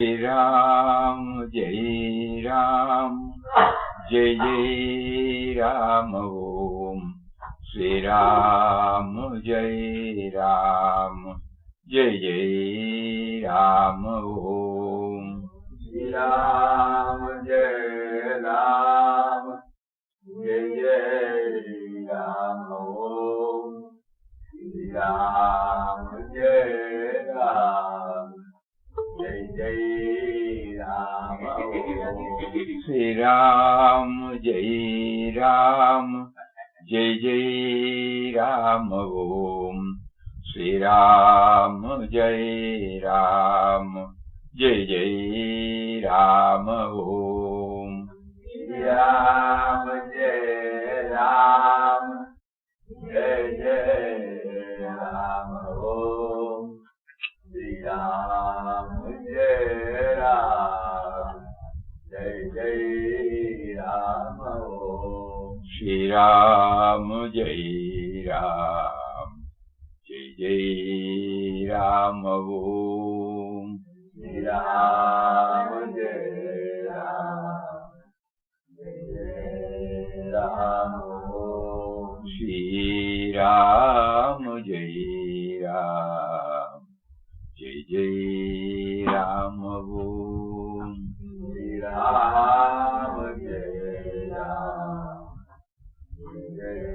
Jai Ram, Jai Ram, Jai Jai Ram Om. Shri Ram, Jai Ram, Jai Jai Ram Om. Shri Ram, Jai Ram, Jai Jai Ram Om. Shri Ram, Jai Ram, Jai Jai Ram Om. Shri Ram, Jai Ram, Jai Jai Ram Om. Shri Ram, Jai Ram, Jai Jai Ram Om. Shri Ram, Jai Ram, Jai Jai Ram Om. Shri Ram, Jai Ram, Jai Jai Ram Om. Shri Ram, Jai Ram, Jai Jai Ram Om. Shri Ram, Jai Ram, Jai Jai Ram Om. Shri Ram, Jai Ram, Jai Jai Ram Om. Shri Ram, Jai Ram, Jai Jai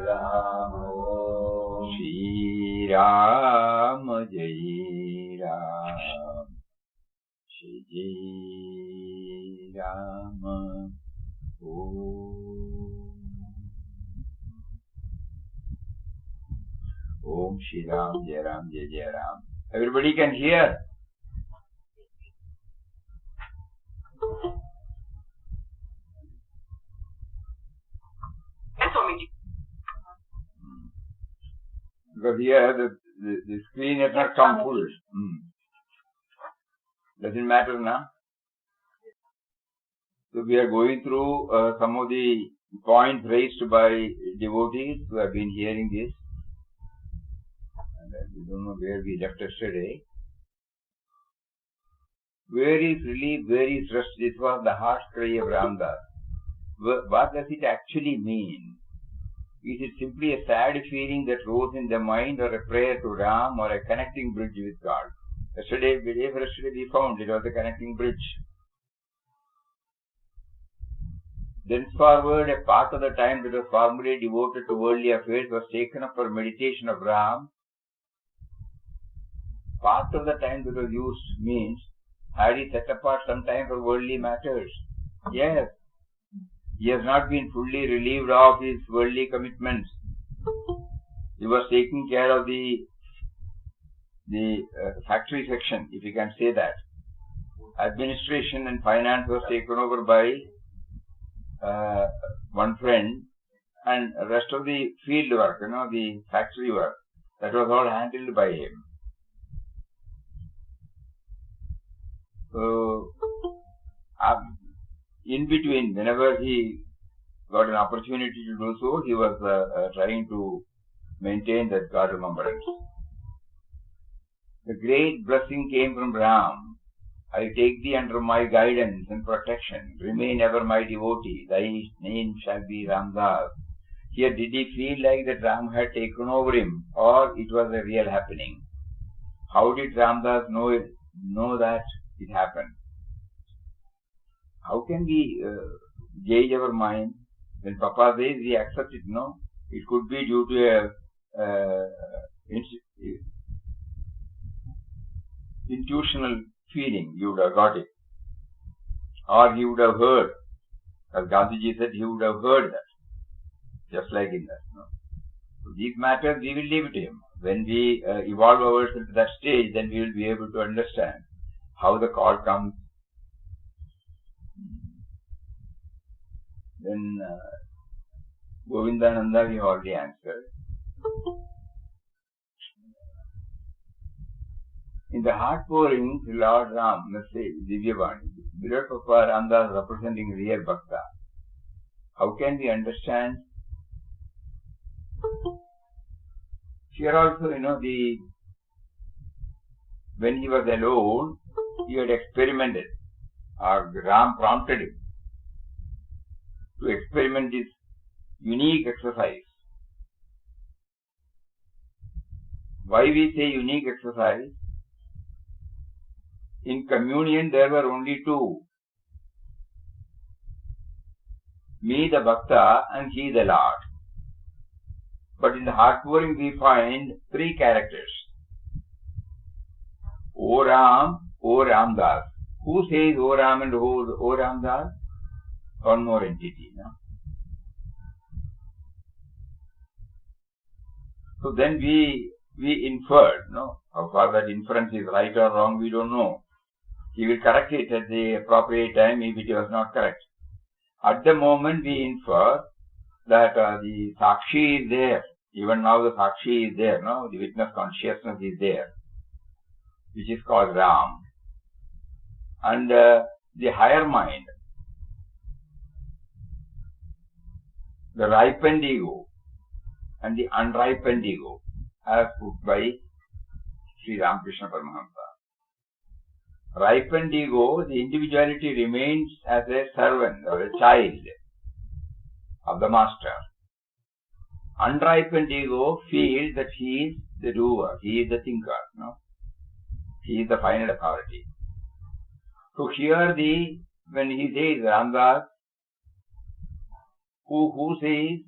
Ram Om. Shri Ram, Jai Ram, Jai Jai Ram Om. Om Shri Ram, Jai Ram, Jai Jai Ram. Everybody can hear. Because here the screen has not come full. Doesn't matter now. So we are going through some of the points raised by devotees who have been hearing this. And we don't know where we left yesterday. Where is relief, where is rest? This was the harsh cry of Ramdas. What does it actually mean? Is it simply a sad feeling that rose in the mind, or a prayer to Ram, or a connecting bridge with God? Yesterday we found it was a connecting bridge. Thenceforward, a part of the time that was formerly devoted to worldly affairs was taken up for meditation of Ram. Part of the time that was used means, had he set apart some time for worldly matters? Yes. He has not been fully relieved of his worldly commitments. He was taking care of the factory section, if you can say that. Administration and finance was taken over by one friend, and the rest of the field work, the factory work, that was all handled by him. So, in between, whenever he got an opportunity to do so, he was trying to maintain that God remembrance. The great blessing came from Ram. I take thee under my guidance and protection. Remain ever my devotee. Thy name shall be Ramdas. Here, did he feel like that Ram had taken over him, or it was a real happening? How did Ramdas know that it happened? How can we gauge our mind? When Papa says, we accept it, no? It could be due to a intuitional feeling. You would have got it. Or he would have heard. As Gandhiji said, he would have heard that. Just like in that. No? So these matters, we will leave it to him. When we evolve ourselves to that stage, then we will be able to understand how the call comes. Then Govindananda we already answered. In the heart pouring, Lord Ram, message, Divyavani, beloved Papa Ramdas representing real Bhakta. How can we understand? Here also, when he was alone, he had experimented, or Ram prompted him to experiment this unique exercise. Why we say unique exercise? In communion there were only two. Me the Bhakta and he the Lord. But in the heart pouring we find three characters. O Ram, O Ramdas. Who says O Ram and O Ramdas? One more entity. No? So then we inferred. No? How far that inference is right or wrong, we don't know. He will correct it at the appropriate time if it was not correct. At the moment we infer that the Sakshi is there. Even now the Sakshi is there. No? The witness consciousness is there, which is called Ram. And the higher mind, the ripened ego and the unripened ego, as put by Sri Ramakrishna Paramahamsa. Ripened ego, the individuality remains as a servant or a child of the master. Unripened ego feels that he is the doer, he is the thinker, no? He is the final authority. So here when he says Ramdas, who says,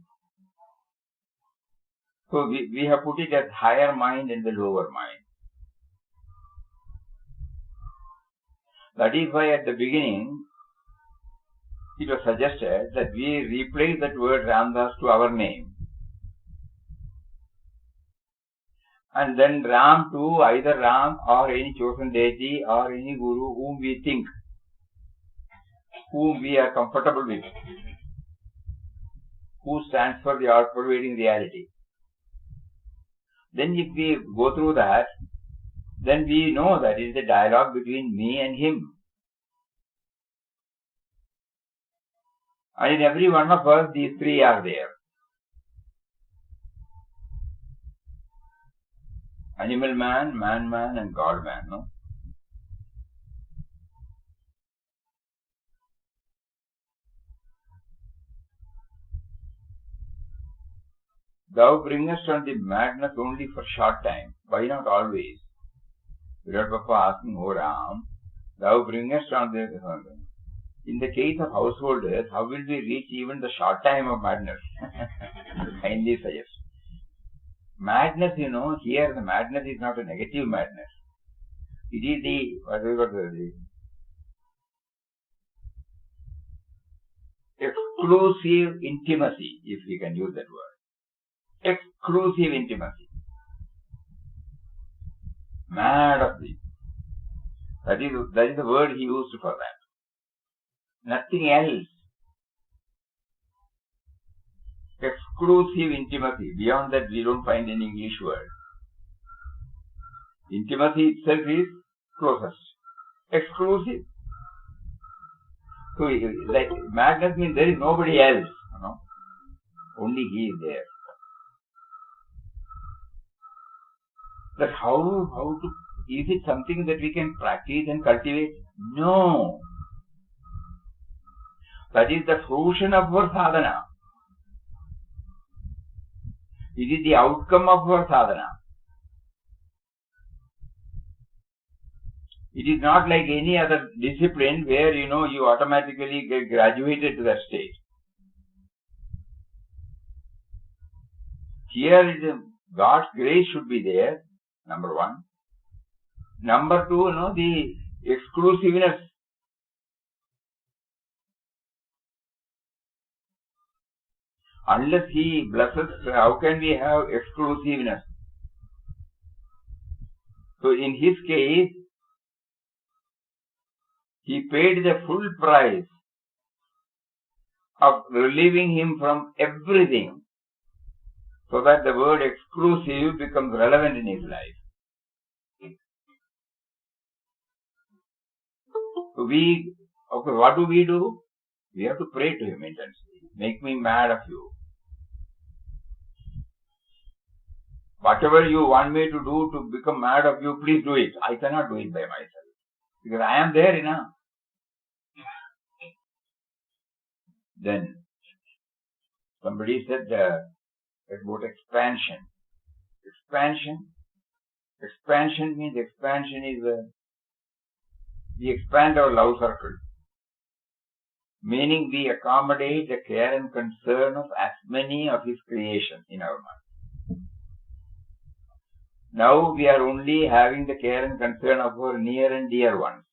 so we have put it as higher mind and the lower mind. That is why at the beginning it was suggested that we replace that word Ramdas to our name. And then Ram to either Ram or any chosen deity or any guru whom we think, whom we are comfortable with, who stands for the all-pervading reality. Then if we go through that, then we know that it is a dialogue between me and him. And in every one of us, these three are there. Animal man, man and God man, no? Thou bringest on the madness only for short time. Why not always? Virat Bappa asking, O Ram, thou bringest on the... In the case of householders, how will we reach even the short time of madness? Kindly suggest. Madness, here the madness is not a negative madness. It is the exclusive intimacy, if we can use that word. Exclusive intimacy. Mad of thee. That is the word he used for that. Nothing else. Exclusive intimacy. Beyond that, we don't find any English word. Intimacy itself is closest. Exclusive. So, like madness means there is nobody else. Only he is there. But how to? Is it something that we can practice and cultivate? No. That is the fruition of our sadhana. It is the outcome of our sadhana. It is not like any other discipline where, you automatically get graduated to that state. Here, God's grace should be there, number one. Number two, the exclusiveness. Unless he blesses, how can we have exclusiveness? So in his case, he paid the full price of relieving him from everything so that the word exclusive becomes relevant in his life. So what do? We have to pray to him intensely. Make me mad of you. Whatever you want me to do to become mad of you, please do it. I cannot do it by myself. Because I am there, Then somebody said about expansion. Expansion means expansion is we expand our love circle. Meaning we accommodate the care and concern of as many of His creation in our mind. Now we are only having the care and concern of our near and dear ones.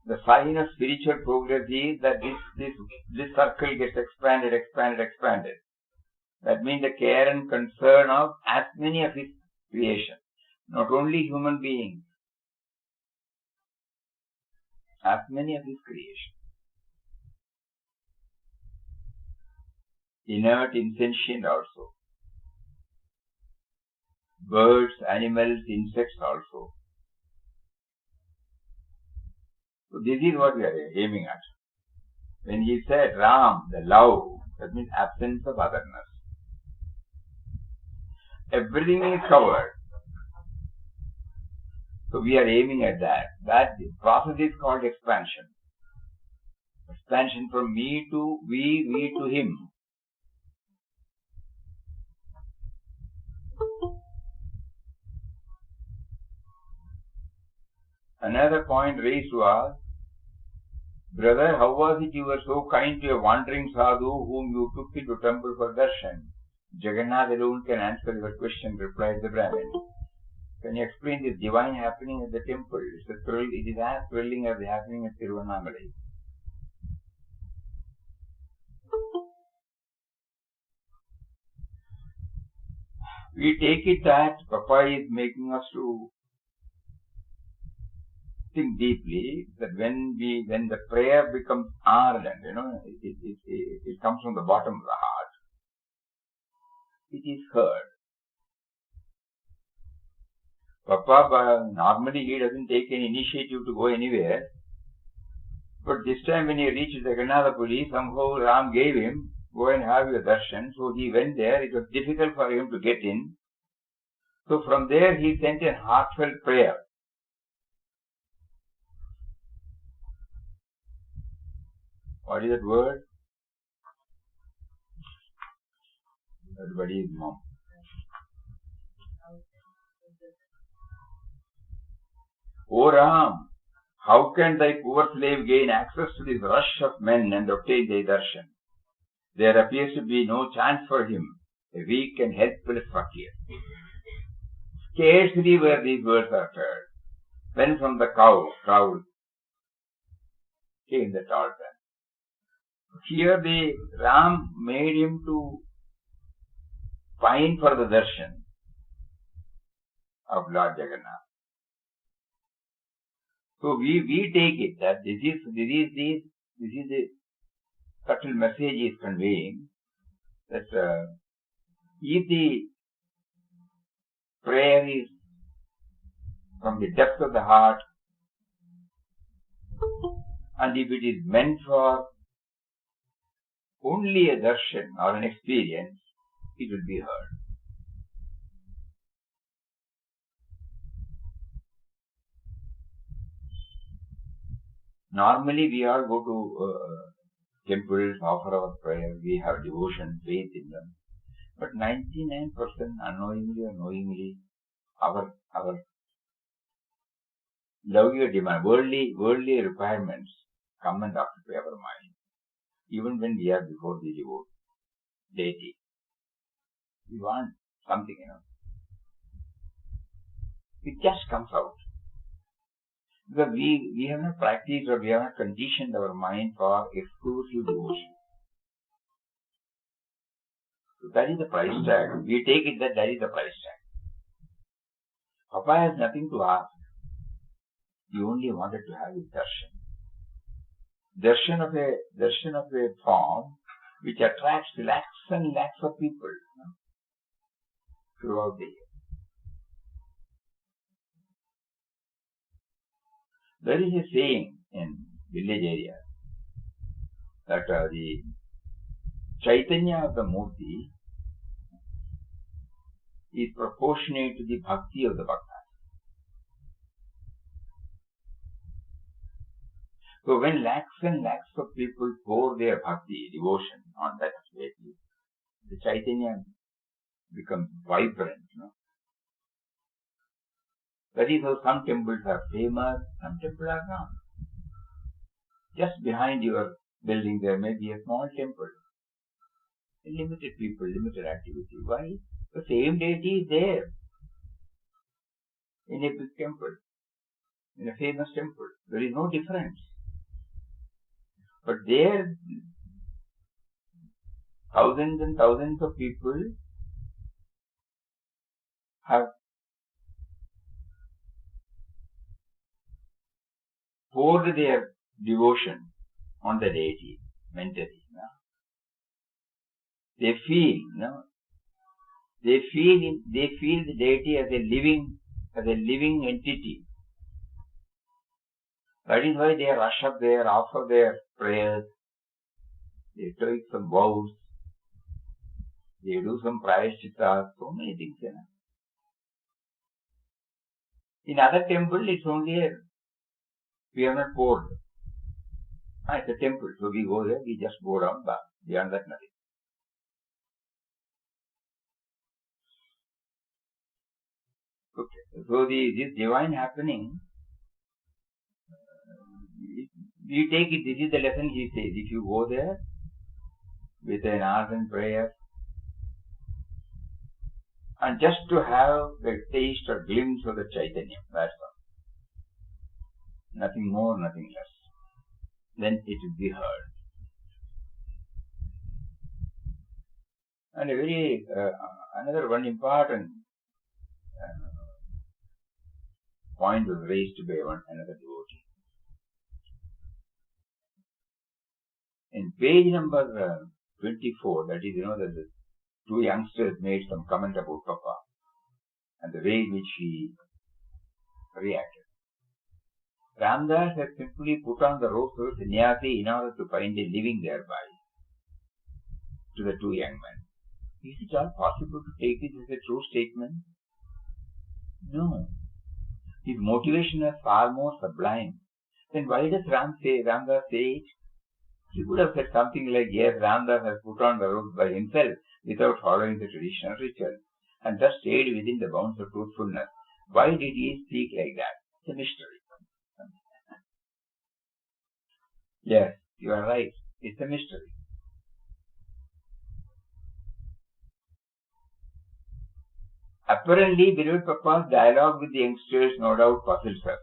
The sign of spiritual progress is that this circle gets expanded. That means the care and concern of as many of His creation, not only human beings, as many of His creation. Inert, insentient also. Birds, animals, insects also. So this is what we are aiming at. When he said Ram, the love, that means absence of otherness. Everything is covered. So we are aiming at that. That process is called expansion. Expansion from me to we to Him. Another point raised was, brother, how was it you were so kind to a wandering sadhu whom you took into temple for darshan? Jagannath alone can answer your question, replied the Brahmin. Can you explain this divine happening at the temple? It is as thrilling as the happening at Tiruvannamalai. We take it that Papa is making us to think deeply, that when the prayer becomes ardent, it comes from the bottom of the heart, it is heard. Papa, normally he doesn't take any initiative to go anywhere, but this time when he reached Jagannathapuri, somehow Ram gave him, go and have your darshan, so he went there. It was difficult for him to get in. So from there he sent a heartfelt prayer. What is that word? Everybody is mom. O Ram, how can thy poor slave gain access to this rush of men and obtain thy darshan? There appears to be no chance for him, a weak and helpless fakir. Scarcely were these words uttered, when from the crowd came the tall man. Here the Ram made him to pine for the darshan of Lord Jagannath. So we take it that this is the subtle message he is conveying, that if the prayer is from the depth of the heart, and if it is meant for only a darshan or an experience, it will be heard. Normally we all go to temples, offer our prayer, we have devotion, faith in them. But 99% unknowingly or knowingly, our lowly demand, worldly requirements come and occupy our mind. Even when we are before the deity, we want something, It just comes out. Because we have not practiced or we have not conditioned our mind for exclusive devotion. So that is the price tag. We take it that is the price tag. Papa has nothing to ask. He only wanted to have his darshan. Darshan of a form which attracts lakhs and lakhs of people throughout the year. There is a saying in village areas that the Chaitanya of the Murti is proportionate to the bhakti of the bhakta. So when lakhs and lakhs of people pour their bhakti, devotion on that deity, the Chaitanya becomes vibrant. That is how some temples are famous, some temples are not. Just behind your building there may be a small temple. Limited people, limited activity. Why? The same deity is there in a big temple, in a famous temple. There is no difference. But there, thousands and thousands of people have poured their devotion on the deity mentally. They feel the deity as a living entity. That is why they rush up there, offer their prayers, they take some vows, they do some prayaschitta, so many things. In other temple, it's only we are not poured. It's a temple, so we go there, we just go down, but beyond that nothing. Okay. So this divine happening, we take it, this is the lesson he says. If you go there with an ardent prayer and just to have the taste or glimpse of the Chaitanya, that's all. Nothing more, nothing less. Then it will be heard. And a very, another one important point was raised by another devotee. In page number 24, that is, that the two youngsters made some comment about Papa and the way in which he reacted. Ramdas had simply put on the robes of sannyasi in order to find a living thereby to the two young men. Is it all possible to take this as a true statement? No. His motivation is far more sublime. Then why does Ramdas say it? He would have said something like, yes, Ramdas has put on the robes by himself without following the traditional ritual and thus stayed within the bounds of truthfulness. Why did he speak like that? It's a mystery. Yes, you are right. It's a mystery. Apparently, beloved Papa's dialogue with the youngsters no doubt puzzles us.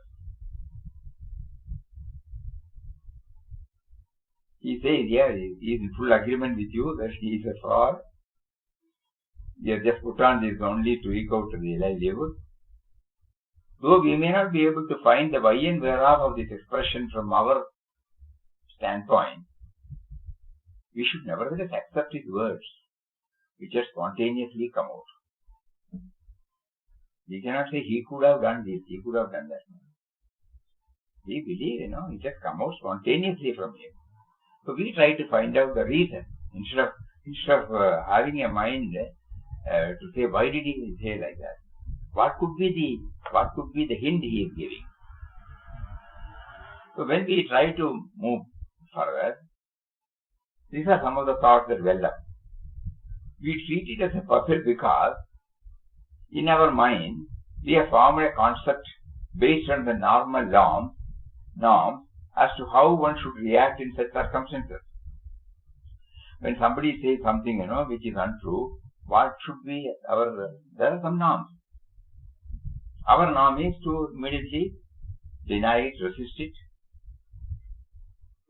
He says, yeah, he is in full agreement with you that he is a fraud. He has just put on this only to eke out the livelihood. Though we may not be able to find the why and whereof of this expression from our standpoint, we should nevertheless accept his words, which just spontaneously come out. We cannot say he could have done this, he could have done that. We believe, it just come out spontaneously from him. So we try to find out the reason instead of having a mind to say why did he say like that? What could be the hint he is giving? So when we try to move further, these are some of the thoughts that well up. We treat it as a puzzle because in our mind we have formed a concept based on the normal norms as to how one should react in such circumstances. When somebody says something, which is untrue, what should be there are some norms. Our norm is to immediately deny it, resist it.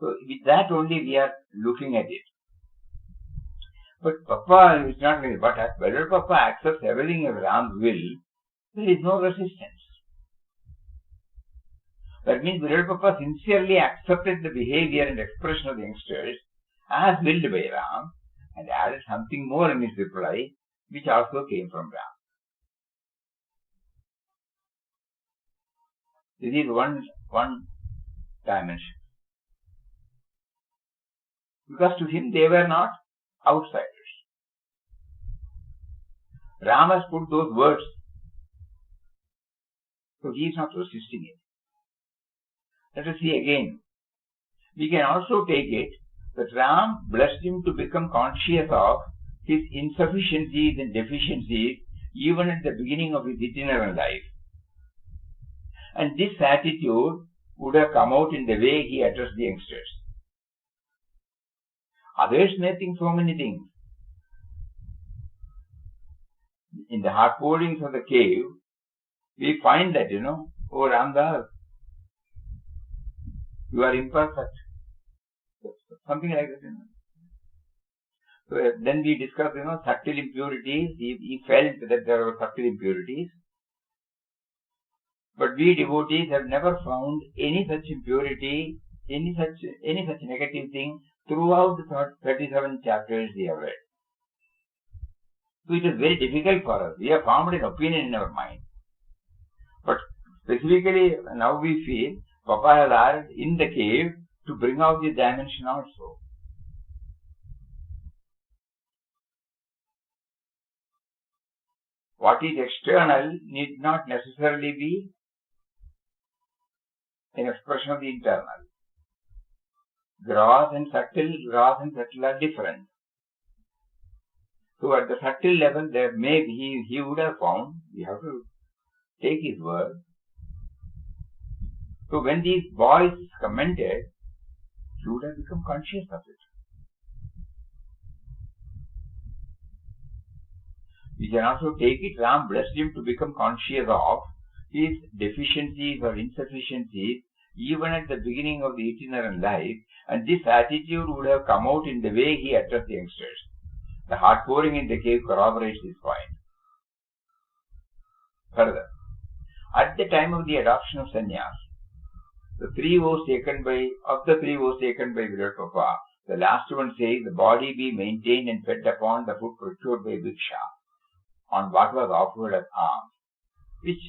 So with that only we are looking at it. But Papa is not like that. But as whether Papa accepts everything as Ram's will, there is no resistance. That means Viral Papa sincerely accepted the behavior and expression of the youngsters as willed by Ram and added something more in his reply, which also came from Ram. This is one dimension. Because to him they were not outsiders. Rama has put those words. So he is not resisting it. Let us see again. We can also take it that Ram blessed him to become conscious of his insufficiencies and deficiencies even at the beginning of his itinerant life. And this attitude would have come out in the way he addressed the youngsters. Others may think so many things. In the hot pourings of the cave, we find that, oh Ramdas, you are imperfect. Something like that. So then we discussed, subtle impurities. He felt that there were subtle impurities. But we devotees have never found any such impurity, any such negative thing throughout the 37 chapters we have read. So it is very difficult for us. We have formed an opinion in our mind. But specifically now we feel Papa has arrived in the cave to bring out this dimension also. What is external need not necessarily be an expression of the internal. Gross and subtle are different. So at the subtle level, there may be, he would have found, we have to take his word. So when these boys commented, he would have become conscious of it. We can also take it, Ram blessed him to become conscious of his deficiencies or insufficiencies even at the beginning of the itinerant life, and this attitude would have come out in the way he addressed the youngsters. The hot pouring in the cave corroborates this point. Further, at the time of the adoption of sannyas, the three vows taken by Virat Papa, the last one says, the body be maintained and fed upon the food procured by Bhiksha, on what was offered as alms, which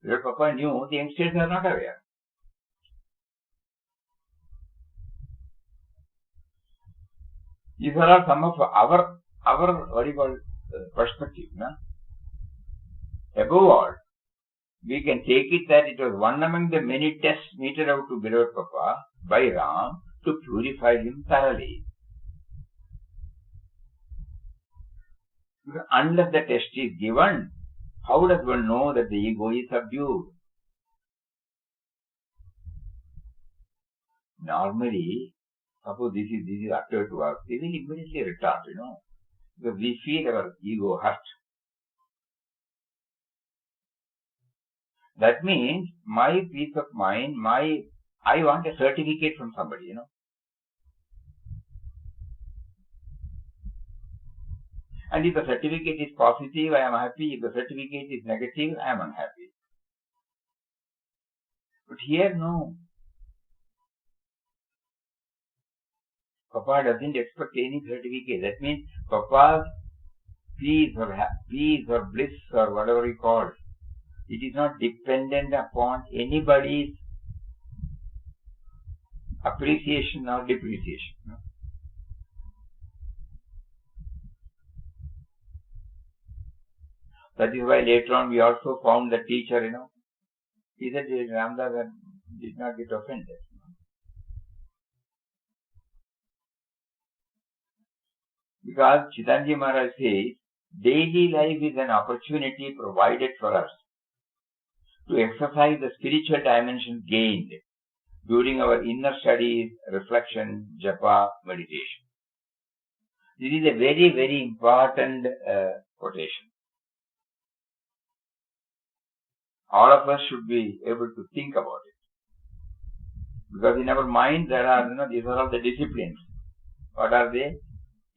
Virat Papa knew the youngsters are not aware. These are all some of our what you call perspective. Above all, we can take it that it was one among the many tests meted out to Virat Papa by Ram to purify him thoroughly. Because unless the test is given, how does one know that the ego is subdued? Normally, suppose this is uttered to us, we will immediately retort, because we feel our ego hurt. That means my peace of mind, I want a certificate from somebody, And if the certificate is positive, I am happy. If the certificate is negative, I am unhappy. But here, no. Papa doesn't expect any certificate. That means Papa's peace or bliss or whatever you call it, it is not dependent upon anybody's appreciation or depreciation. That is why later on we also found the teacher, he said Ramdas did not get offended. Because Chidanji Maharaj says, daily life is an opportunity provided for us to exercise the spiritual dimension gained during our inner studies, reflection, japa, meditation. This is a very, very important quotation. All of us should be able to think about it. Because in our mind there are, these are all the disciplines. What are they?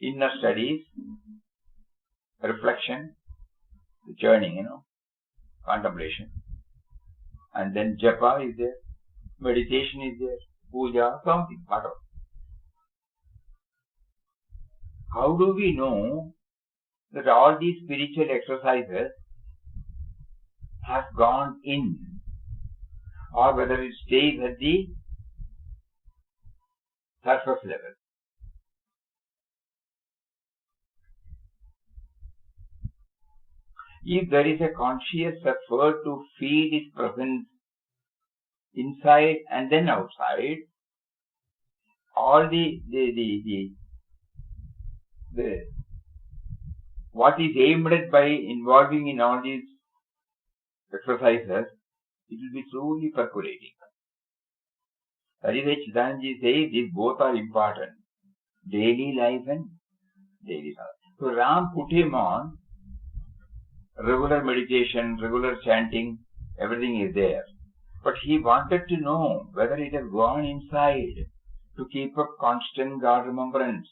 Inner studies, reflection, the journey, contemplation. And then japa is there, meditation is there, puja, something, whatever. How do we know that all these spiritual exercises have gone in, or whether it stays at the surface level? If there is a conscious effort to feel his presence inside and then outside, all the what is aimed at by involving in all these exercises, it will be truly percolating. That is why Chidanji says these both are important. Daily life and daily life. So Ram put him on regular meditation, regular chanting, everything is there. But he wanted to know whether it has gone inside to keep up constant God remembrance.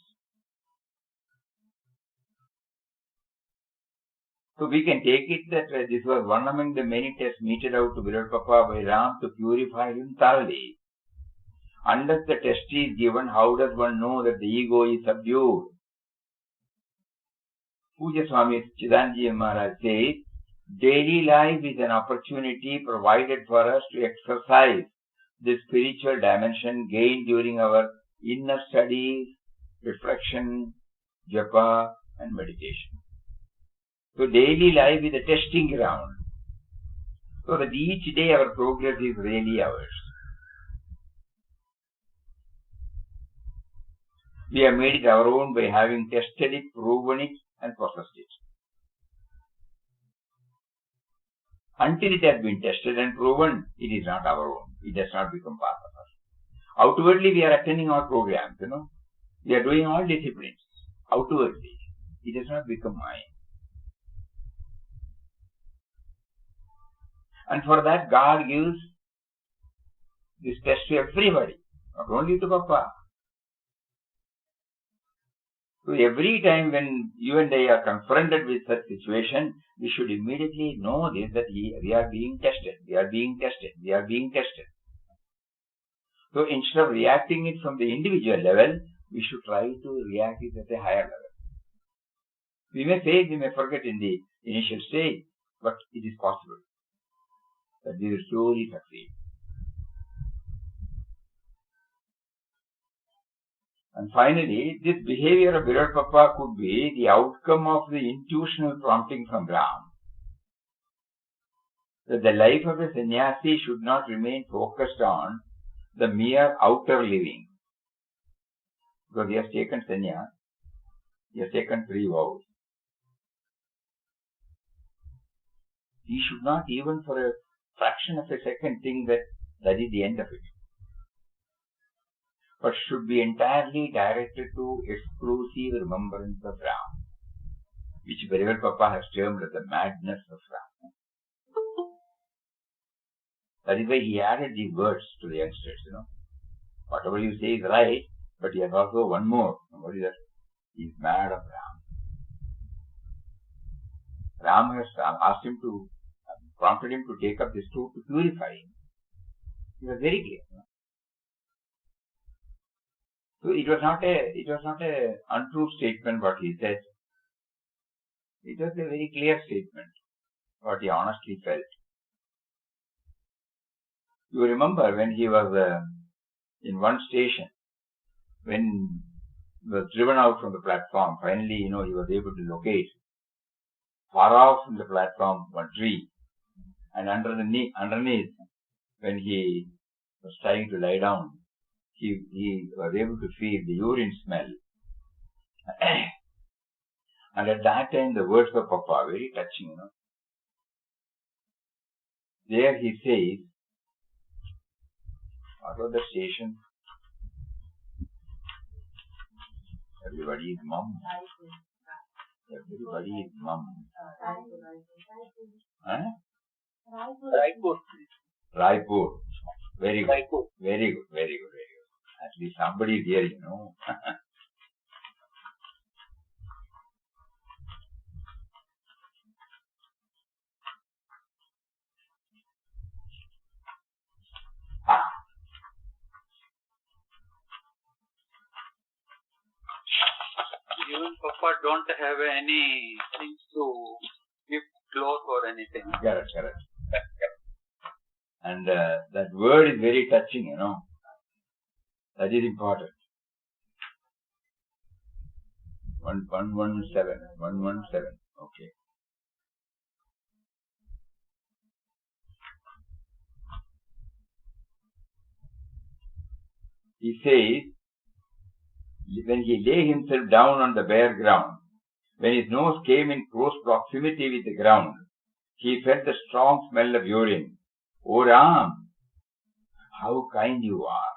So we can take it that this was one among the many tests meted out to Virat Papa by Ram to purify him thoroughly. Unless the test is given, how does one know that the ego is subdued? Puja Swami Chidanji Maharaj says, daily life is an opportunity provided for us to exercise the spiritual dimension gained during our inner studies, reflection, japa and meditation. So daily life is a testing ground. So that each day our progress is really ours. We have made it our own by having tested it, proven it and possessed it. Until it has been tested and proven, it is not our own. It does not become part of us. Outwardly, we are attending our programs, We are doing all disciplines. Outwardly, it does not become mine. And for that, God gives this test to everybody, not only to Papa. So every time when you and I are confronted with such situation, we should immediately know this, that we are being tested, we are being tested, we are being tested. So instead of reacting it from the individual level, we should try to react it at a higher level. We may fail, we may forget in the initial stage, but it is possible that we will slowly succeed. And finally, this behavior of Virat Papa could be the outcome of the intuitional prompting from Ram. That the life of a sannyasi should not remain focused on the mere outer living. Because he has taken sannyas, he has taken 3 vows. He should not even for a fraction of a second think that is the end of it. But should be entirely directed to exclusive remembrance of Ram, which Virat Papa has termed as the madness of Ram. That is why he added these words to the youngsters, Whatever you say is right, but he has also one more. What is that? He is mad of Ram. Ram has asked him prompted him to take up this tool to purify him. He was very clear. So it was not a untrue statement what he said. It was a very clear statement what he honestly felt. You remember when he was in one station, when he was driven out from the platform, finally, he was able to locate far off from the platform one tree, and underneath, when he was trying to lie down, he was able to feel the urine smell. And at that time, the words of Papa, very touching, There he says, what was the station? Everybody is mum. Everybody is mum. Huh? Raipur. Very good. Very good. Very good. Very good. At least somebody is here, Even Papa don't have any things to give clothes or anything. Correct. And that word is very touching, That is important. 117. Okay. he says, when he lay himself down on the bare ground, when his nose came in close proximity with the ground, he felt the strong smell of urine. O Ram, how kind you are.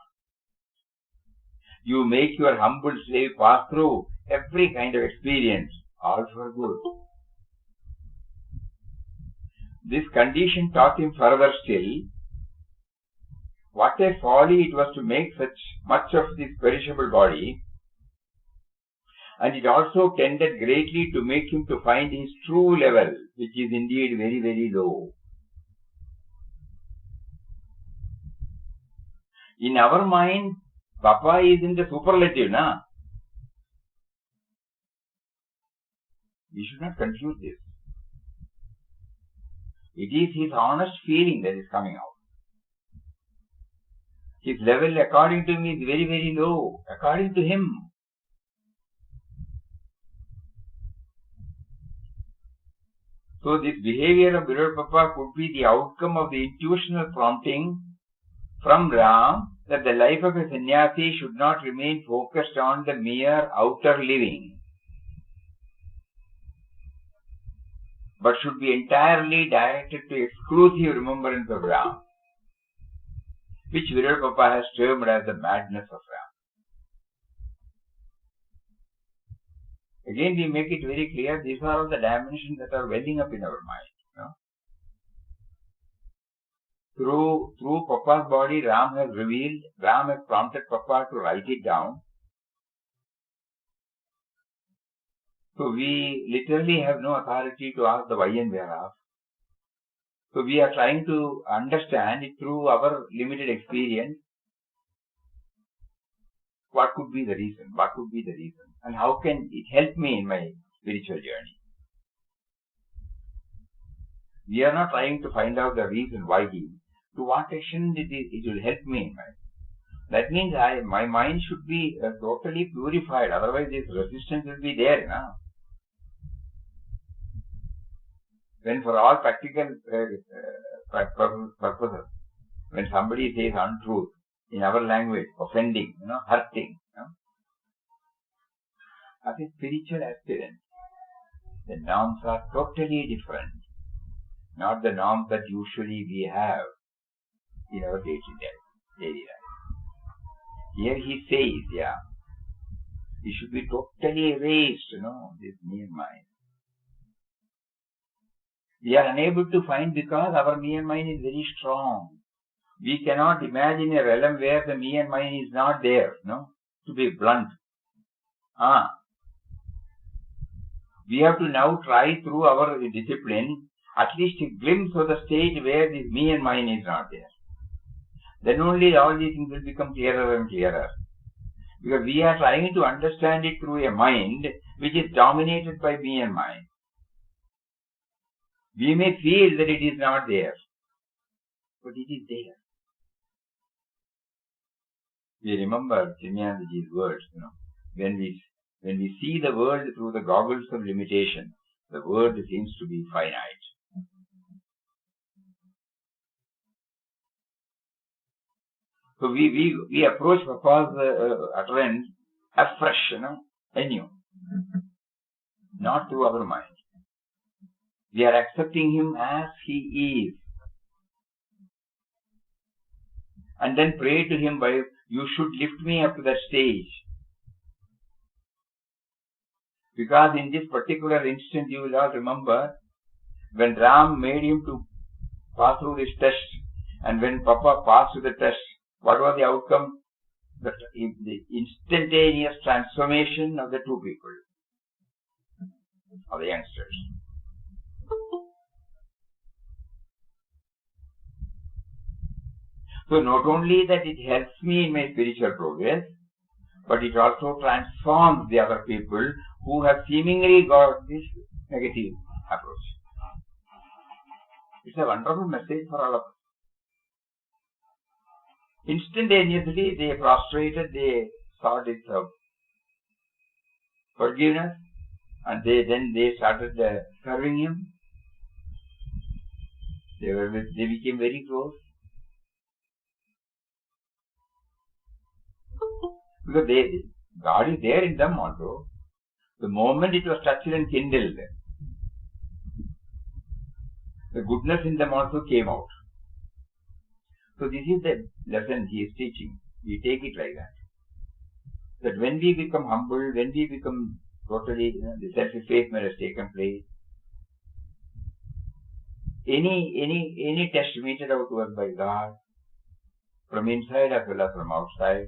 You make your humble slave pass through every kind of experience, all for good. This condition taught him further still what a folly it was to make such much of this perishable body, and it also tended greatly to make him to find his true level, which is indeed very, very low. In our mind, Papa is in the superlative, na? We should not confuse this. It is his honest feeling that is coming out. His level, according to me, is very, very low, according to him. So this behavior of Viral Papa could be the outcome of the intuitional prompting from Ram that the life of a sannyasi should not remain focused on the mere outer living, but should be entirely directed to exclusive remembrance of Ram, which Viral Papa has termed as the madness of Ram. Again, we make it very clear, these are all the dimensions that are welling up in our mind. Through Papa's body, Ram has prompted Papa to write it down. So we literally have no authority to ask the why and whereof. So we are trying to understand it through our limited experience. What could be the reason? What could be the reason? And how can it help me in my spiritual journey? We are not trying to find out the reason why to what extent it will help me in my. That means my mind should be totally purified. Otherwise, this resistance will be there. When for all practical purposes, when somebody says untruth, in our language, offending, hurting, as a spiritual aspirant, the norms are totally different. Not the norms that usually we have in our daily life. Here he says, we should be totally erased, this mere mind. We are unable to find because our mere mind is very strong. We cannot imagine a realm where the me and mine is not there, to be blunt. We have to now try through our discipline at least a glimpse of the state where this me and mine is not there. Then only all these things will become clearer and clearer. Because we are trying to understand it through a mind which is dominated by me and mine. We may feel that it is not there, but it is there. We remember Chinmayanandaji's words, when we see the world through the goggles of limitation, the world seems to be finite. So we approach Papa's utterance afresh, anew, not through our mind. We are accepting him as he is. And then pray to him by, you should lift me up to that stage. Because in this particular instant, you will all remember, when Ram made him to pass through this test, and when Papa passed through the test, what was the outcome? The instantaneous transformation of the two people, of the youngsters. So not only that it helps me in my spiritual progress, but it also transforms the other people who have seemingly got this negative approach. It's a wonderful message for all of us. Instantaneously they prostrated, they sought his forgiveness, and then they started serving him. They became very close. Because God is there in them also. The moment it was touched and kindled, the goodness in them also came out. So this is the lesson he is teaching. We take it like that. That when we become humble, when we become totally, the self-effacement has taken place. Any test meted out to us by God, from inside as well as from outside,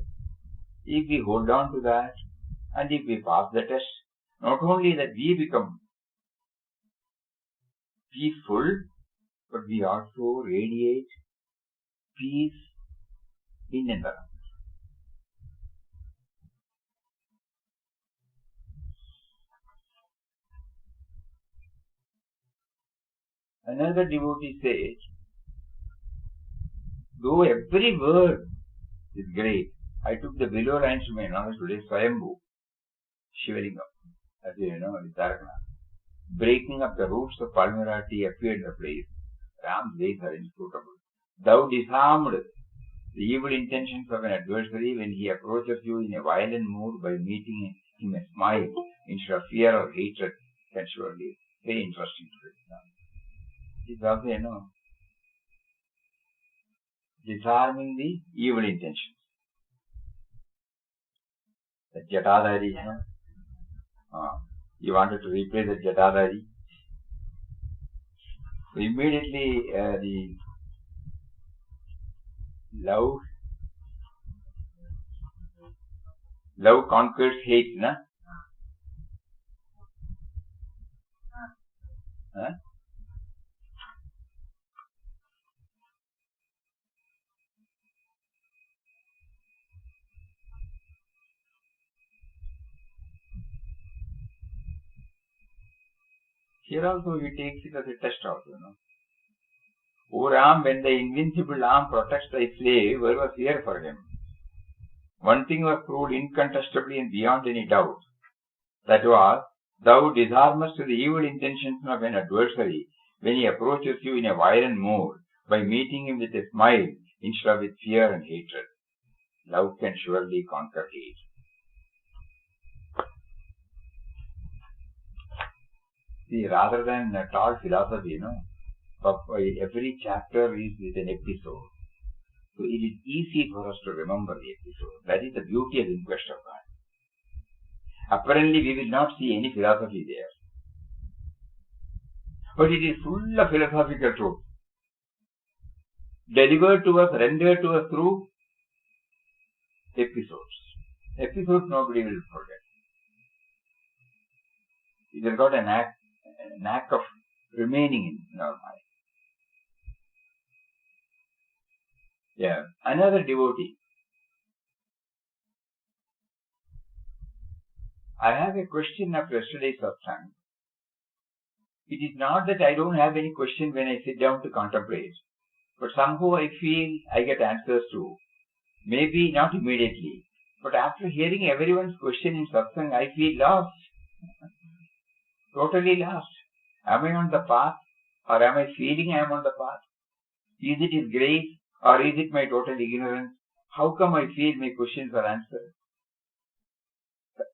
if we hold on to that, and if we pass the test, not only that we become peaceful, but we also radiate peace in and around. Another devotee says, though every word is great, I took the below lines to my knowledge today, Swayambhu, shivering up, as you know, in Tarakana. Breaking up the roots of vulnerability appeared in the place. Ram's ways are inscrutable. Thou disarmed the evil intentions of an adversary when he approaches you in a violent mood by meeting him a smile instead of fear or hatred. Can surely very interesting to read. It's also, disarming the evil intentions. The Jatadhari, you wanted to replace the Jatadhari. So immediately the love conquers hate, na? Huh? Here also he takes it as a test also, O Ram, when the invincible arm protects thy slave, where was fear for him? One thing was proved incontestably and beyond any doubt. That was, thou disarmest the evil intentions of an adversary when he approaches you in a violent mood by meeting him with a smile instead of with fear and hatred. Love can surely conquer hate. See, rather than a tall philosophy, every chapter is with an episode. So it is easy for us to remember the episode. That is the beauty of the inquest of God. Apparently we will not see any philosophy there. But it is full of philosophical truth. Delivered to us, rendered to us through episodes. Episodes nobody will forget. It has got a knack of remaining in our mind. Yeah. Another devotee. I have a question after yesterday's satsang. It is not that I don't have any question when I sit down to contemplate, but somehow I feel I get answers to. Maybe not immediately, but after hearing everyone's question in satsang, I feel lost. Totally lost. Am I on the path, or am I feeling I am on the path? Is it His grace, or is it my total ignorance? How come I feel my questions are answered?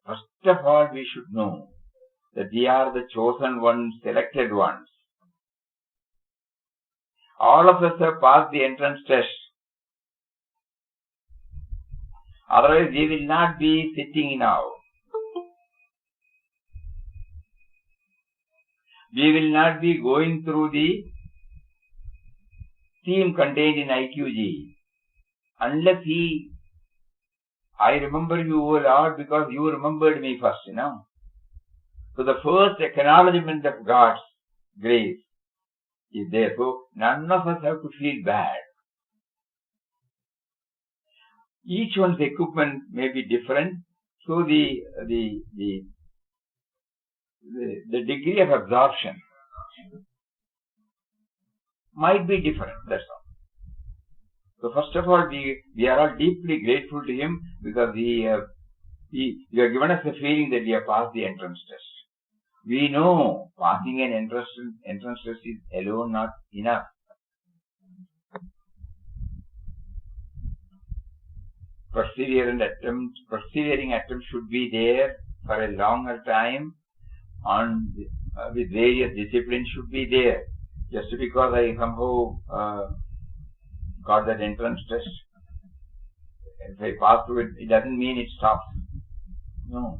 First of all, we should know that we are the chosen ones, selected ones. All of us have passed the entrance test. Otherwise, we will not be sitting now. We will not be going through the theme contained in IQG unless I remember you, O Lord, because you remembered me first, So the first acknowledgement of God's grace is there. So none of us have to feel bad. Each one's equipment may be different, so the degree of absorption might be different, that's all. So first of all, we are all deeply grateful to Him because He has given us the feeling that we have passed the entrance test. We know passing an entrance test is alone not enough. persevering attempt should be there for a longer time, and with various disciplines should be there. Just because I somehow got that entrance test, if I pass through it, it doesn't mean it stops. No.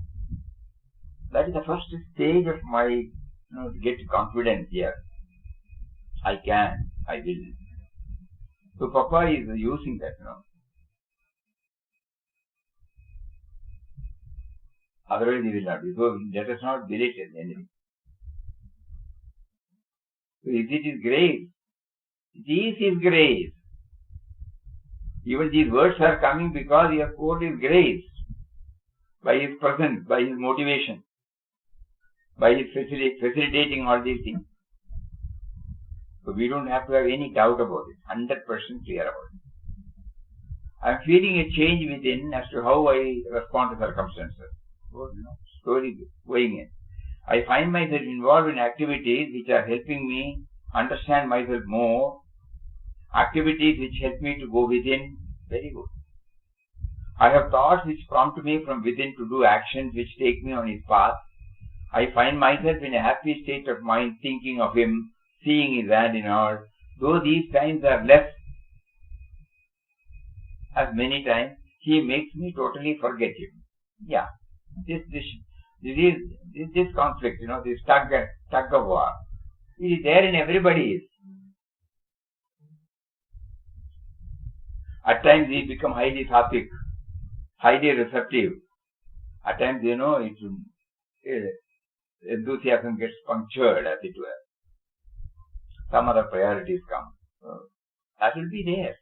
That is the first stage of my, to get confidence here. I can, I will. So Papa is using that, Otherwise he will not be. So let us not belittle anything. So if it is grace, it is His grace. Even these words are coming because He has poured His grace by His presence, by His motivation, by His facilitating all these things. So we don't have to have any doubt about it, 100% clear about it. I am feeling a change within as to how I respond to circumstances. Slowly going in. I find myself involved in activities which are helping me understand myself more, activities which help me to go within. Very good. I have thoughts which prompt me from within to do actions which take me on His path. I find myself in a happy state of mind thinking of Him, seeing His hand in all. Though these times are less, as many times, He makes me totally forget Him. Yeah. This conflict, this tug of war, it is there in everybody. At times we become highly sattvic, highly receptive. At times, enthusiasm gets punctured, as it were. Some other priorities come. That will be there.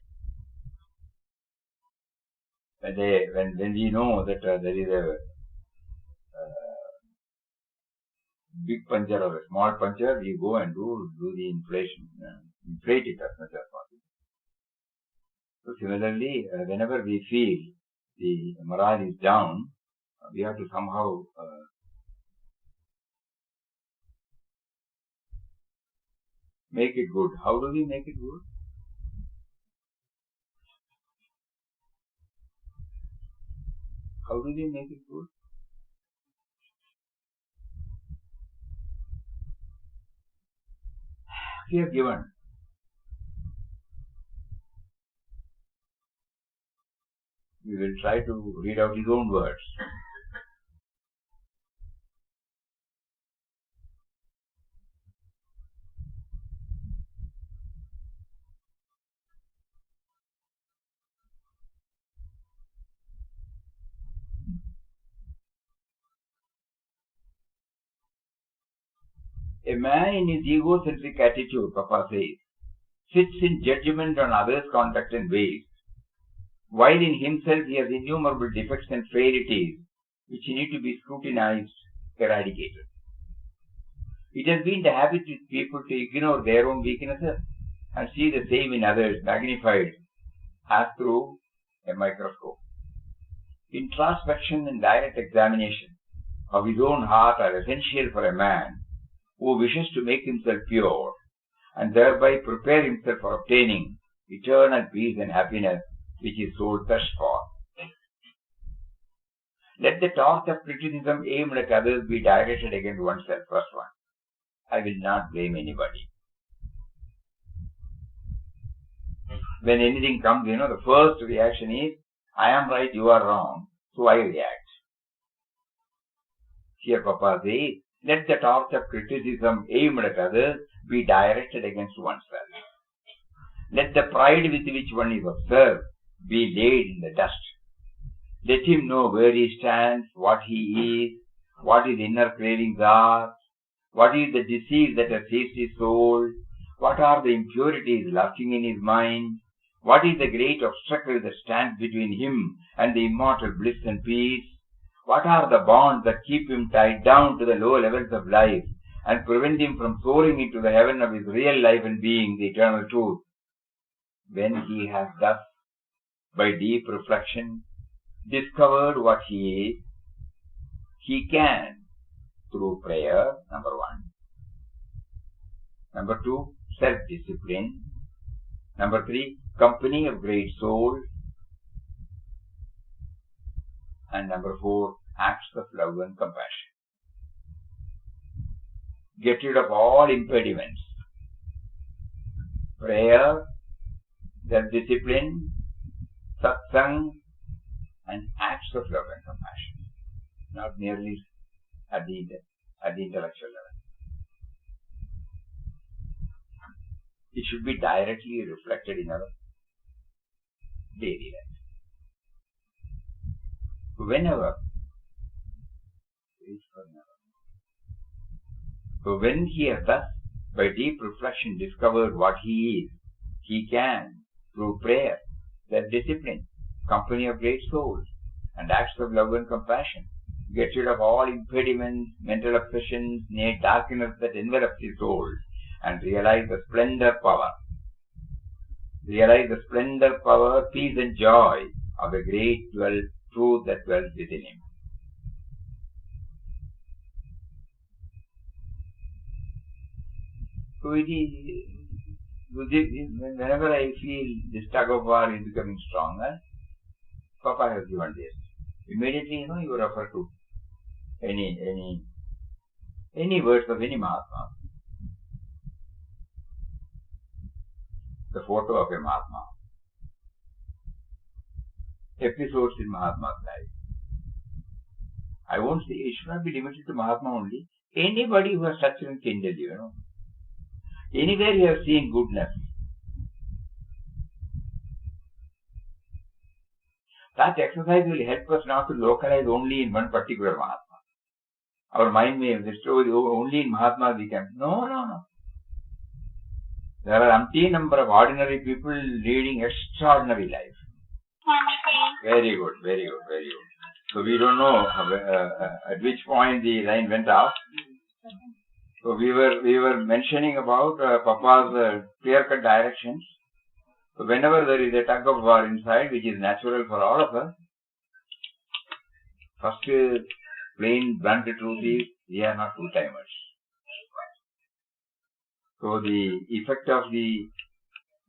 When we know that there is a big puncture or a small puncture, we go and do the inflation, inflate it as much as possible. So similarly, whenever we feel the morale is down, we have to somehow make it good. How do we make it good? How do we make it good? We have given. We will try to read out his own words. A man in his egocentric attitude, Papa says, sits in judgment on others' conduct and ways, while in himself he has innumerable defects and frailties which need to be scrutinized, eradicated. It has been the habit with people to ignore their own weaknesses and see the same in others magnified as through a microscope. Introspection and direct examination of his own heart are essential for a man who wishes to make himself pure and thereby prepare himself for obtaining eternal peace and happiness which his soul thirsts for. Let the torch of criticism aimed at others be directed against oneself. First one. I will not blame anybody. When anything comes, the first reaction is, I am right, you are wrong, so I react. Here Papa says, let the torch of criticism aimed at others be directed against oneself. Let the pride with which one is observed be laid in the dust. Let him know where he stands, what he is, what his inner cravings are, what is the disease that has seized his soul, what are the impurities lurking in his mind, what is the great obstacle that stands between him and the immortal bliss and peace, what are the bonds that keep him tied down to the low levels of life and prevent him from soaring into the heaven of his real life and being, the eternal truth. When he has thus, by deep reflection, discovered what he is, he can, through prayer, number one. Number two, self-discipline. Number three, company of great soul. And number 4, acts of love and compassion. Get rid of all impediments. Prayer, self-discipline, satsang, and acts of love and compassion. Not merely at the intellectual level. It should be directly reflected in our daily life. Whenever, so when he has thus, by deep reflection, discovered what he is, he can, through prayer, self-discipline, company of great souls, and acts of love and compassion, get rid of all impediments, mental obsessions, nay, darkness that envelops his soul, and realize the splendor power, peace and joy of the great truth that dwells within him. So whenever I feel this tug of war is becoming stronger, Papa has given this. Immediately, you refer to any words of any Mahatma. The photo of a Mahatma. Episodes in Mahatma's life. I won't say it should not be limited to Mahatma only. Anybody who has touched and kindled you, Anywhere you have seen goodness. That exercise will help us not to localize only in one particular Mahatma. Our mind may have destroyed only in Mahatma we can. No. There are umpteen number of ordinary people leading extraordinary life. Very good. So we don't know at which point the line went off. So we were mentioning about Papa's clear-cut directions. So whenever there is a tug of war inside, which is natural for all of us, first plain blunt truth is we are not full-timers. So the effect of the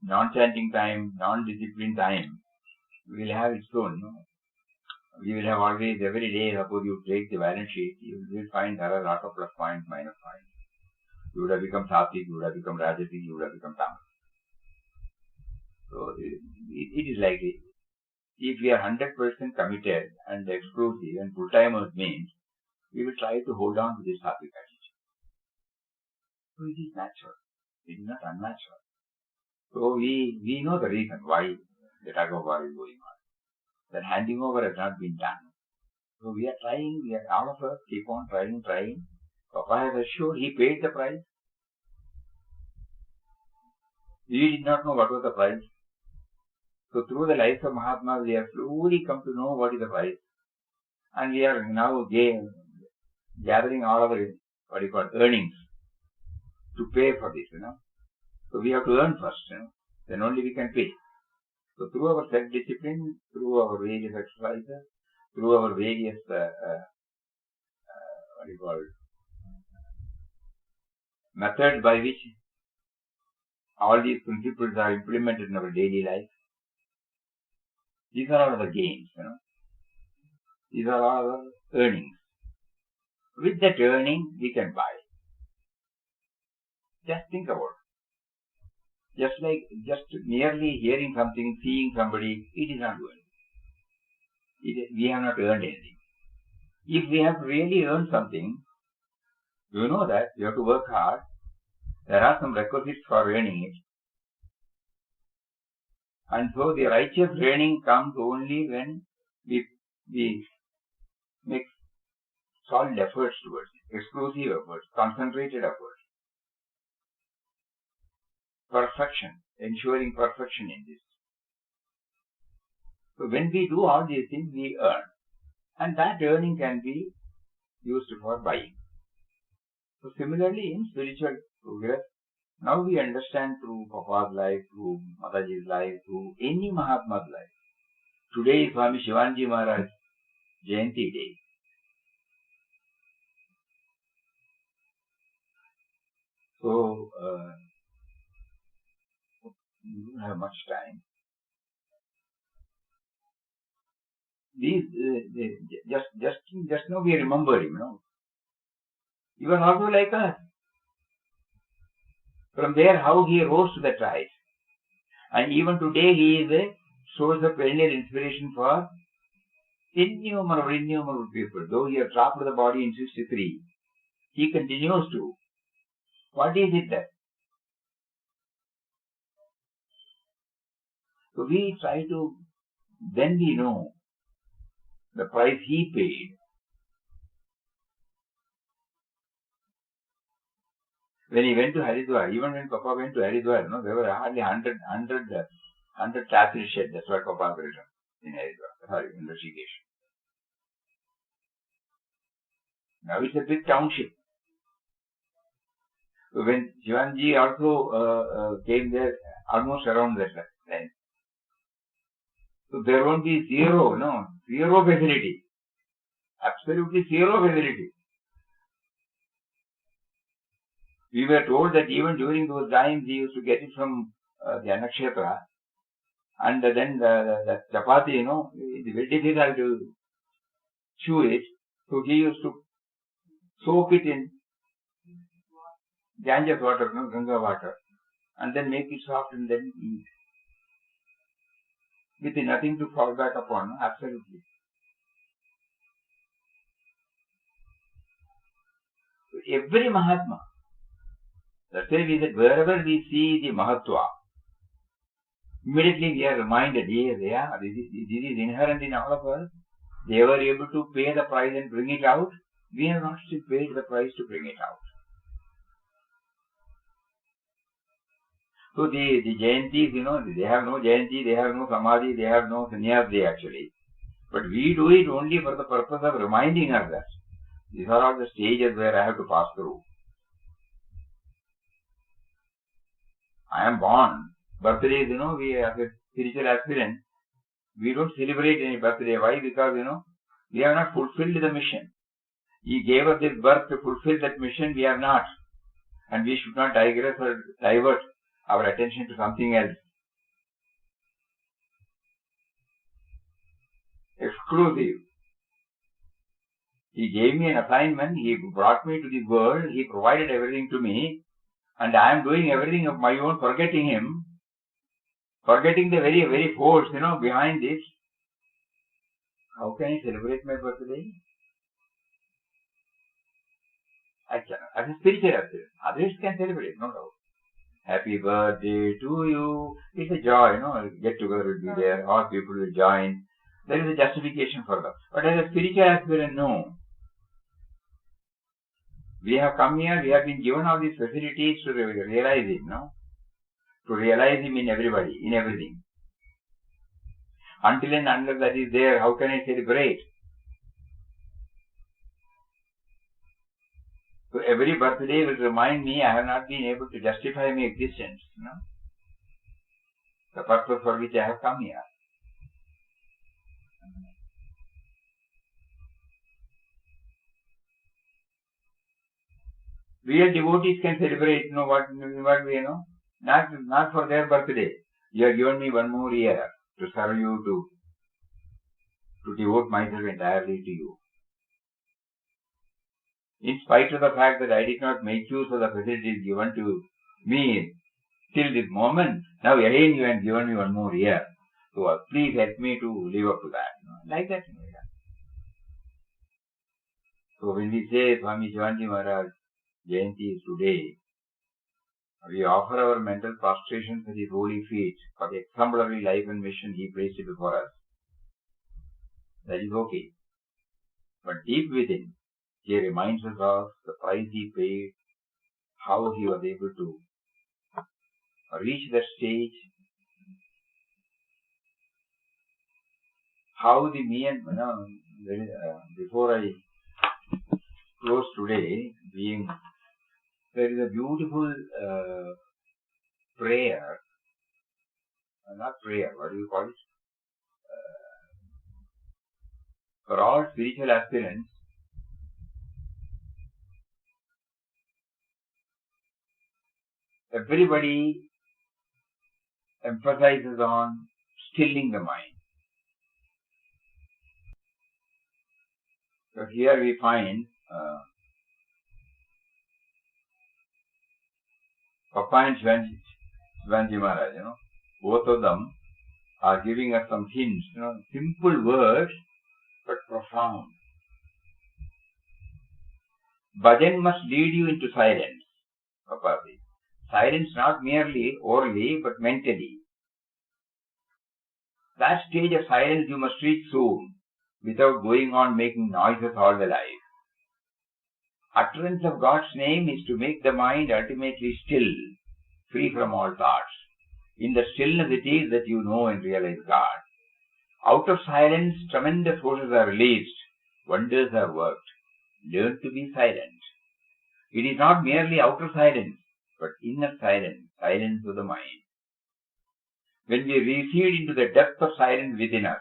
non-chanting time, non-disciplined time will have its own. We will have always, every day, suppose you take the balance sheet, you will find there are a lot of plus points, minus points. You would have become Sattvic, you would have become Rajasic, you would have become Tamas. So it is like this. If we are 100% committed and exclusive and full-timers means, we will try to hold on to this Sattvic attitude. So it is natural. It is not unnatural. So we know the reason why the tug of war is going on. That handing over has not been done. So we are trying, all of us keep on trying. Papa has assured he paid the price. We did not know what was the price. So through the life of Mahatma, we have slowly come to know what is the price. And we are now gathering all our, earnings to pay for this, So we have to earn first, Then only we can pay. So through our self-discipline, through our various exercises, through our various, methods by which all these principles are implemented in our daily life, these are all the gains, These are all our earnings. With that earning, we can buy. Just think about it. Just merely hearing something, seeing somebody, it is not good. We have not earned anything. If we have really earned something, you know that you have to work hard. There are some requisites for earning it. And so the righteous earning comes only when we make solid efforts towards it, exclusive efforts, concentrated efforts. Perfection, ensuring perfection in this. So when we do all these things, we earn. And that earning can be used for buying. So similarly in spiritual progress, now we understand through Papa's life, through Mataji's life, through any Mahatma's life. Today is Swami Shivanji Maharaj Jayanti day. So, we don't have much time. These, just now we remembered him, He was also like us. From there, how he rose to that rise. And even today, he is a source of perennial inspiration for innumerable people. Though he has dropped the body in 63, he continues to. What is it that? So we try to, then we know the price he paid. When he went to Haridwar, even when Papa went to Haridwar, there were hardly 100 tassel sheds. That's what Papa built in Haridwar, sorry, in Rishikesh. Now it's a big township. So when Shivanji also came there, almost around that time. So there won't be zero facility. Absolutely zero facility. We were told that even during those times he used to get it from the Anakshetra, and then the chapati, it's very difficult to chew it. So he used to soak it in Ganges water, Ganga water, and then make it soft and then eat. With nothing to fall back upon, absolutely. Every Mahatma, that's why we said, wherever we see the Mahatva, immediately we are reminded, this is inherent in all of us. They were able to pay the price and bring it out. We have not still paid the price to bring it out. So the Jayantis, they have no Jayanti, they have no Samadhi, they have no Sannyasi actually. But we do it only for the purpose of reminding us that these are all the stages where I have to pass through. I am born. Birthdays, we as a spiritual aspirant, we don't celebrate any birthday. Why? Because, we have not fulfilled the mission. He gave us this birth to fulfill that mission, we have not. And we should not digress or divert our attention to something else. Exclusive. He gave me an assignment, he brought me to the world, he provided everything to me, and I am doing everything of my own, forgetting him, forgetting the very, very force, behind this. How can I celebrate my birthday? I cannot. As a spiritual aspirant, others can celebrate, no doubt. Happy birthday to you. It's a joy, get together will be there, all people will join. There is a justification for that. But as a spiritual aspirant, no. We have come here, we have been given all these facilities to realize it, to realize him in everybody, in everything. Until and unless that is there, how can I celebrate? So every birthday will remind me I have not been able to justify my existence, the purpose for which I have come here. Real devotees can celebrate, what we not for their birthday. You have given me one more year to serve you, to devote myself entirely to you. In spite of the fact that I did not make use of the facilities given to me till this moment, now again you have given me one more year. So please help me to live up to that. Like that. So when we say Swami Shivanji Maharaj Jayanti is today, we offer our mental prostration for his holy feet, for the exemplary life and mission he placed before us. That is okay. But deep within, he reminds us of the price he paid, how he was able to reach that stage, how the before I close today, there is a beautiful prayer, not prayer, what do you call it? For all spiritual aspirants, everybody emphasizes on stilling the mind. So here we find Papa and Shivanji Maharaj, both of them are giving us some hints, simple words but profound. Bhajan must lead you into silence, Papa says. Silence not merely orally but mentally. That stage of silence you must reach soon, without going on making noises all the life. Utterance of God's name is to make the mind ultimately still, free from all thoughts. In the stillness it is that you know and realize God. Out of silence, tremendous forces are released, wonders are worked. Learn to be silent. It is not merely outer silence, but inner silence, silence of the mind. When we recede into the depth of silence within us,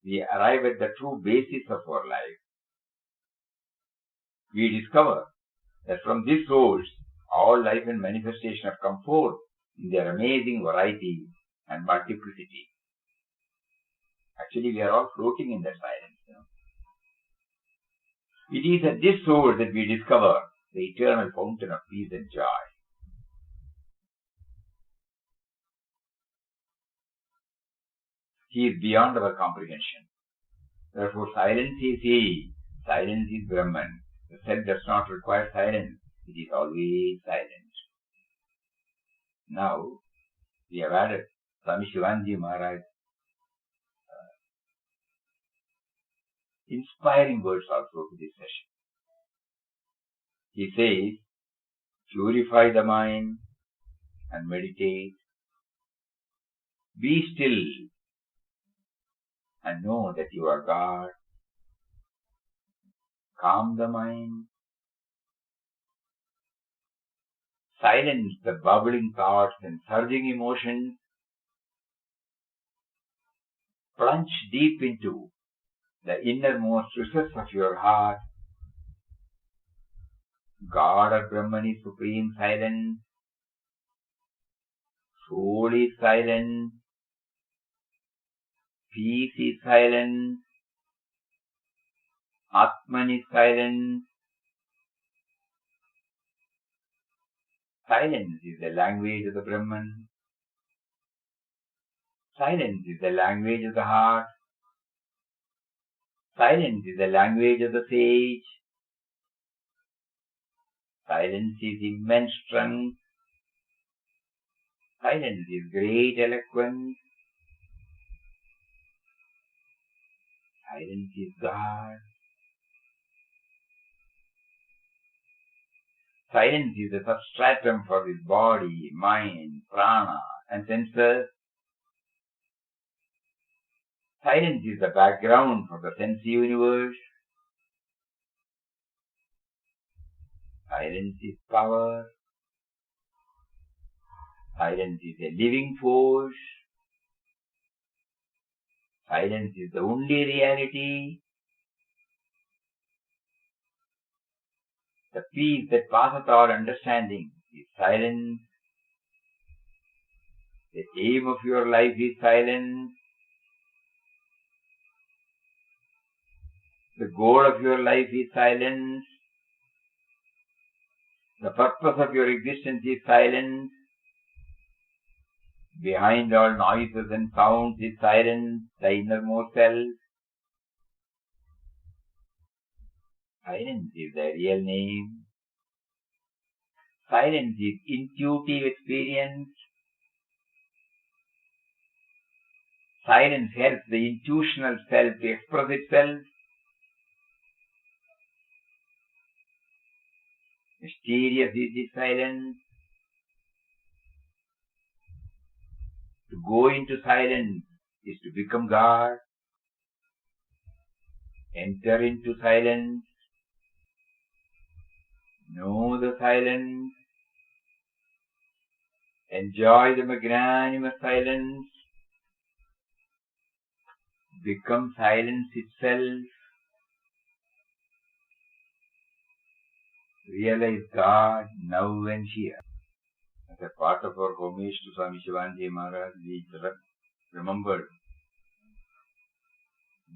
we arrive at the true basis of our life. We discover that from this source, all life and manifestation have come forth in their amazing variety and multiplicity. Actually, we are all floating in that silence. It is at this source that we discover the eternal fountain of peace and joy. He is beyond our comprehension. Therefore, silence is He. Silence is Brahman. The self does not require silence. It is always silent. Now, we have added Swami Shivanji Maharaj inspiring words also to this session. He says, purify the mind and meditate. Be still and know that you are God. Calm the mind. Silence the bubbling thoughts and surging emotions. Plunge deep into the innermost recess of your heart. God or Brahman is supreme silence. Soul is silent. Peace is silent. Atman is silent. Silence is the language of the Brahman. Silence is the language of the heart. Silence is the language of the sage. Silence is immense strength. Silence is great eloquence. Silence is God. Silence is the substratum for this body, mind, prana, and senses. Silence is the background for the sense universe. Silence is power. Silence is a living force. Silence is the only reality. The peace that passeth all understanding is silence. The aim of your life is silence. The goal of your life is silence. The purpose of your existence is silence. Behind all noises and sounds is silence, the innermost self. Silence is the real name. Silence is intuitive experience. Silence helps the intuitional self to express itself. Mysterious is the silence. To go into silence is to become God. Enter into silence. Know the silence. Enjoy the magnanimous silence. Become silence itself. Realize God now and here. As a part of our homage to Swami Shivanji Maharaj, we remembered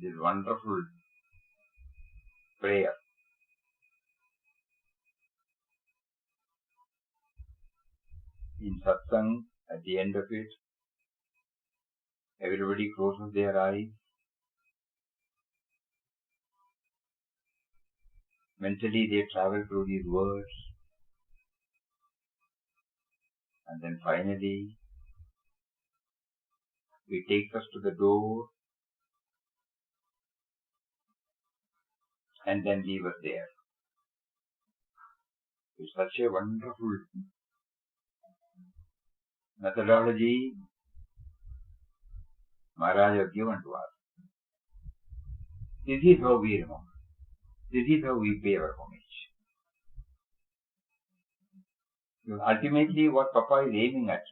this wonderful prayer. In satsang, at the end of it, everybody closes their eyes. Mentally they travel through these words. And then finally, it takes us to the door and then leave us there. It's such a wonderful methodology Maharaj has given to us. This is how we remember. This is how we pay our homage. Because ultimately what Papa is aiming at,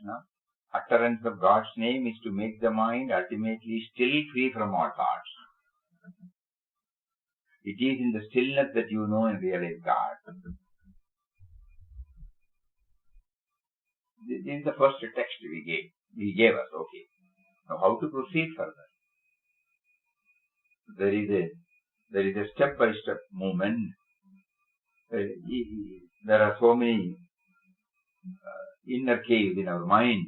utterance of God's name is to make the mind ultimately still free from all thoughts. It is in the stillness that you know and realize God. This is the first text He gave us, okay. Now how to proceed further? There is a step-by-step movement. There are so many inner caves in our mind.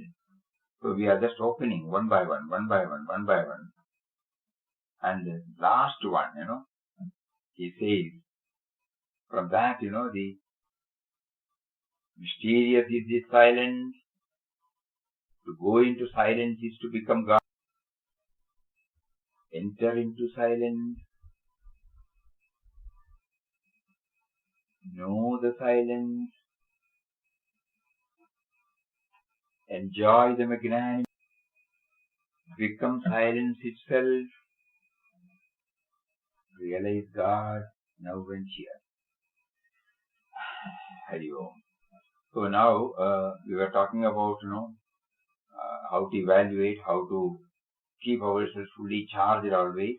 So we are just opening one by one. And the last one, he says, from that, the mysterious is the silence. To go into silence is to become God. Enter into silence. Know the silence. Enjoy the magnanimity. Become silence itself. Realize God now and here. Hari Om. So now we were talking about, how to evaluate, how to keep ourselves fully charged always.